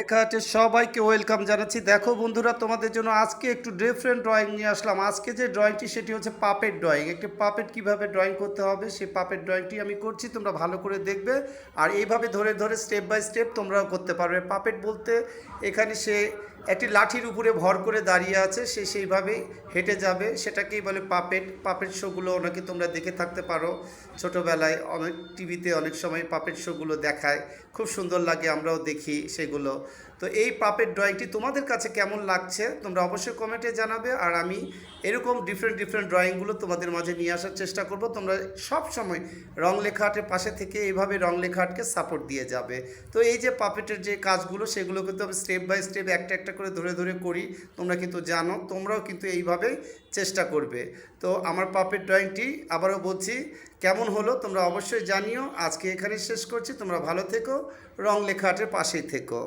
লেখাতে সবাইকে ওয়েলকাম জানাচ্ছি। দেখো বন্ধুরা, তোমাদের জন্য আজকে একটু ডিফারেন্ট ড্রয়িং নিয়ে আসলাম। আজকে যে ড্রয়িংটি সেটি হচ্ছে পাপেট ড্রয়িং। একটি পাপেট কিভাবে ড্রয়িং করতে হবে সেই পাপেট ড্রয়িংটি আমি করছি, তোমরা ভালো করে দেখবে। আর এইভাবে ধরে ধরে স্টেপ বাই স্টেপ তোমরাও করতে পারবে। পাপেট বলতে এখানে সে একটি লাঠির উপরে ভর করে দাঁড়িয়ে আছে, সে সেইভাবেই হেঁটে যাবে, সেটাকেই বলে পাপেট। পাপেট শোগুলো ওনাকে তোমরা দেখে থাকতে পারো ছোটোবেলায়, অনেক টিভিতে অনেক সময় পাপেট শোগুলো দেখায়, খুব সুন্দর লাগে, আমরাও দেখি সেগুলো। তো এই পাপেট ড্রয়িংটি তোমাদের কাছে কেমন লাগছে তোমরা অবশ্যই কমেন্টে জানাবে। আর আমি এরকম ডিফারেন্ট ডিফারেন্ট ড্রয়িংগুলো তোমাদের মাঝে নিয়ে আসার চেষ্টা করব। তোমরা সব সময় রং লেখাটের পাশে থেকে এইভাবে রং লেখাটকে সাপোর্ট দিয়ে যাবে। তো এই যে পাপেটের যে কাজগুলো সেগুলো কিন্তু আমি স্টেপ বাই স্টেপ একটা একটা করে ধরে ধরে করি, তোমরা কিন্তু জানো, তোমরাও কিন্তু এইভাবেই চেষ্টা করবে। তো আমার পাপেট ড্রয়িংটি আবারও বলছি কেমন হলো তোমরা অবশ্যই জানিও। আজকে এখানে শেষ করছি, তোমরা ভালো থেকো, রং লেখাটের পাশেই থেকো।